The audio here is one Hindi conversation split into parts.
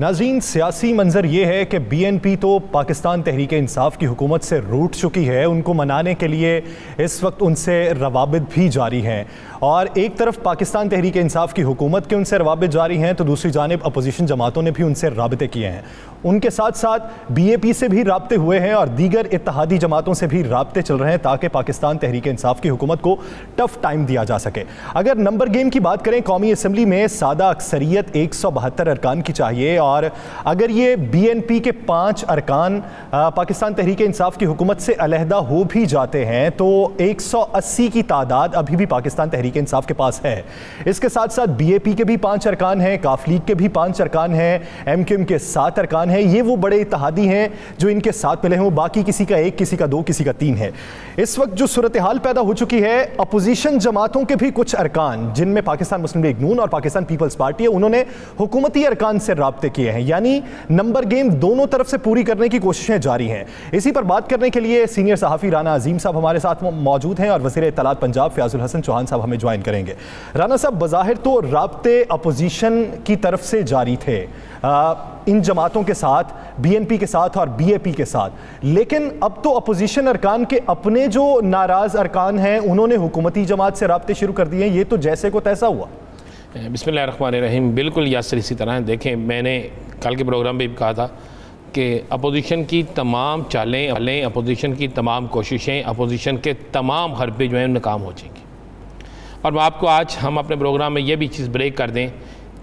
नाज़रीन, सियासी मंजर ये है कि BNP तो पाकिस्तान तहरीक इंसाफ की हुकूमत से रूठ चुकी है। उनको मनाने के लिए इस वक्त उनसे रवाबित भी जारी हैं और एक तरफ पाकिस्तान तहरीक इंसाफ की हुकूमत के उनसे रवाबित जारी हैं तो दूसरी जानिब अपोजिशन जमातों ने भी उनसे राबते किए हैं। उनके साथ साथ BAP से भी राब्ते हुए हैं और दीगर इत्तेहादी जमातों से भी राब्ते चल रहे हैं ताकि पाकिस्तान तहरीक इंसाफ की हुकूमत को टफ टाइम दिया जा सके। अगर नंबर गेम की बात करें, कौमी असम्बली में सादा अक्सरियत 172 अरकान की चाहिए और अगर ये BNP के 5 अरकान पाकिस्तान तहरीक इंसाफ की हुकूमत से अलहदा हो भी जाते हैं तो 180 की तादाद अभी भी पाकिस्तान तहरीक इंसाफ के पास है। इसके साथ साथ BAP के भी 5 अरकान हैं, काफ लीग के भी 5 अरकान हैं, MQM के 7 अरकान हैं। ये वो बड़े इत्तेहादी हैं जो इनके साथ मिले हैं, वो बाकी किसी का 1, किसी का 2, किसी का 3 है। इस वक्त जो सूरत हाल पैदा हो चुकी है, अपोजिशन जमातों के भी कुछ अरकान जिनमें पाकिस्तान मुस्लिम लीग नून और पाकिस्तान पीपल्स पार्टी है, उन्होंने हुकूमती अरकान से राब्ते किए हैं। यानी नंबर गेम दोनों तरफ से पूरी करने की कोशिशें जारी हैं। इसी पर बात करने के लिए सीनियर सहाफ़ी राना अजीम साहब हमारे साथ मौजूद हैं और वज़ीर इत्तलात पंजाब फ़याज़ुल हसन चौहान साहब हमें ज्वाइन करेंगे। राना साहब, बज़ाहिर तो राब्ते अपोजिशन की तरफ से जारी थे इन जमातों के साथ, BNP के साथ और BAP के साथ, लेकिन अब तो अपोजिशन अरकान के अपने जो नाराज़ अरकान हैं उन्होंने हुकूमती जमात से राब्ते शुरू कर दिए हैं। ये तो जैसे को तैसा हुआ। बिस्मिल्लाहिर्रहमानिर्रहीम। बिल्कुल यासर इसी तरह है। देखें, मैंने कल के प्रोग्राम में भी कहा था कि अपोजिशन की तमाम चालें, अपोजिशन की तमाम कोशिशें, अपोजिशन के तमाम हरबे जो हैं नाकाम हो जाएंगी। और आपको आज हम अपने प्रोग्राम में ये भी चीज़ ब्रेक कर दें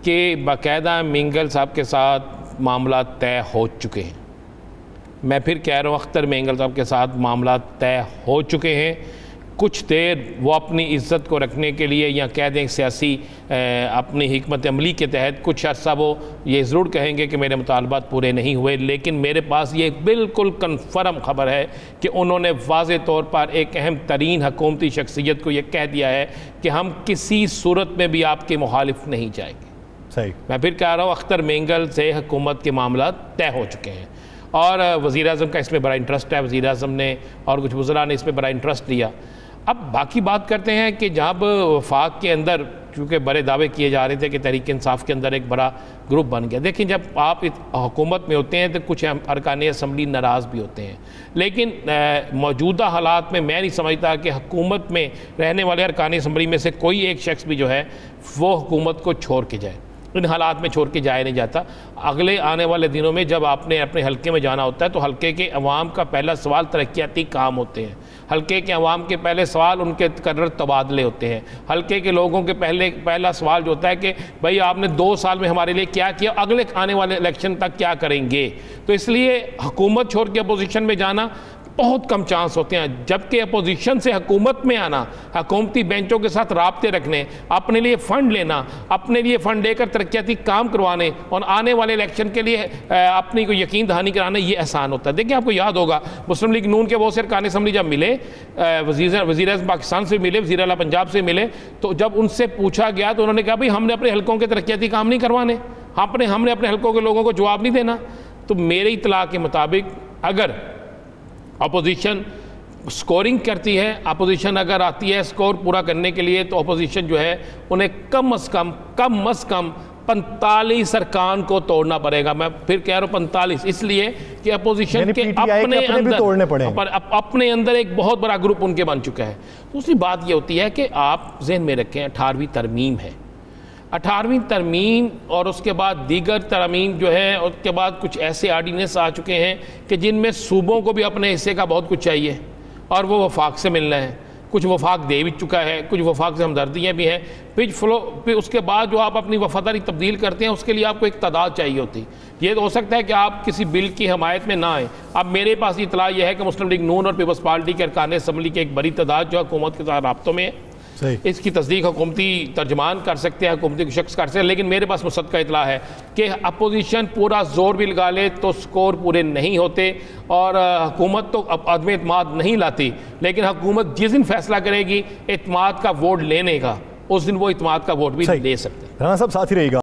कि बाकायदा मेंगल साहब के साथ मामला तय हो चुके हैं। मैं फिर कह रहा हूँ, अख्तर मेंगल साहब के साथ मामला तय हो चुके हैं। कुछ देर वो अपनी इज़्ज़त को रखने के लिए या कह दें सियासी अपनी हिकमत अमली के तहत कुछ अर्सा वो ये ज़रूर कहेंगे कि मेरे मुतालबात पूरे नहीं हुए, लेकिन मेरे पास ये बिल्कुल कन्फर्म ख़बर है कि उन्होंने वाज़े तौर पर एक अहम तरीन हुकूमती शख्सियत को ये कह दिया है कि हम किसी सूरत में भी आपके मुखालिफ नहीं जाएंगे। सही। मैं फिर कह रहा हूँ, अख्तर मेंगल से हुकूमत के मामला तय हो चुके हैं और वज़ीर-ए-आज़म का इसमें बड़ा इंटरेस्ट है। वज़ीर-ए-आज़म ने और कुछ वज़रा ने इसमें बड़ा इंटरेस्ट लिया। अब बाकी बात करते हैं कि जब वफाक के अंदर चूँकि बड़े दावे किए जा रहे थे कि तहरीक इंसाफ के अंदर एक बड़ा ग्रुप बन गया। देखिए, जब आप हुकूमत में होते हैं तो कुछ अरकान असम्बली नाराज़ भी होते हैं, लेकिन मौजूदा हालात में मैं नहीं समझता कि हुकूमत में रहने वाले अरकान असम्बली में से कोई एक शख्स भी जो है वो हुकूमत को छोड़ के जाए। इन हालात में छोड़ के जाया नहीं जाता। अगले आने वाले दिनों में जब आपने अपने हलके में जाना होता है तो हलके के अवाम का पहला सवाल तरक्याती काम होते हैं। हलके के अवाम के पहले सवाल उनके तकर्रर तबादले होते हैं। हलके के लोगों के पहला सवाल जो होता है कि भाई आपने 2 साल में हमारे लिए क्या किया, अगले आने वाले इलेक्शन तक क्या करेंगे। तो इसलिए हुकूमत छोड़ के अपोजिशन में जाना बहुत कम चांस होते हैं, जबकि अपोजिशन से हुकूमत में आना, हुकूमती बेंचों के साथ राब्ते रखने, अपने लिए फ़ंड लेना, अपने लिए फ़ंड लेकर तरक्याती काम करवाने और आने वाले इलेक्शन के लिए अपनी को यकीन दहानी कराना, ये आसान होता है। देखिए, आपको याद होगा मुस्लिम लीग नून के बहुत से अरकान असम्बली जब मिले, वज़ीर-ए-आज़म पाकिस्तान से मिले, वज़ीर आला पंजाब से मिले, तो जब उनसे पूछा गया तो उन्होंने कहा भाई हमने अपने हलकों के तरक्याती काम नहीं करवाने, हमने अपने हलकों के लोगों को जवाब नहीं देना। तो मेरे इत्तला के मुताबिक अगर अपोजिशन स्कोरिंग करती है, अपोजिशन अगर आती है स्कोर पूरा करने के लिए, तो अपोजिशन जो है उन्हें कम अज़ कम 45 अरकान को तोड़ना पड़ेगा। मैं फिर कह रहा हूँ 45, इसलिए कि अपोजिशन के अपने अंदर एक बहुत बड़ा ग्रुप उनके बन चुका है। दूसरी बात ये होती है कि आप ज़हन में रखें 18वीं तरमीम है, 18वीं तरमीम और उसके बाद दीगर तरमीम जो है, उसके बाद कुछ ऐसे आर्डीनेंस आ चुके हैं कि जिनमें सूबों को भी अपने हिस्से का बहुत कुछ चाहिए और वो वफाक से मिलना है। कुछ वफाक दे भी चुका है, कुछ वफाक से हमदर्दियाँ भी हैं। फिर उसके बाद जो आप अपनी वफादारी तब्दील करते हैं उसके लिए आपको एक तादाद चाहिए होती। ये तो हो सकता है कि आप किसी बिल की हमायत में ना आए। अब मेरे पास इतला यह है कि मुस्लिम लीग नून और पीपल्स पार्टी के अरकान असम्बली की एक बड़ी तादाद जो हुकूमत के साथ राब्तों में है। इसकी तस्दीक हुकूमती तर्जमान कर सकते हैं, हुकूमती शख्स कर सकते हैं, लेकिन मेरे पास मुसद्दक़ा इतला है कि अपोजिशन पूरा जोर भी लगा ले तो स्कोर पूरे नहीं होते और हुकूमत तो अब आदमी एतमाद नहीं लाती, लेकिन हुकूमत जिस दिन फैसला करेगी एतमाद का वोट लेने का, उस दिन वो एतमाद का वोट भी ले सकते हैं। राना साहब, साथ ही रहेगा।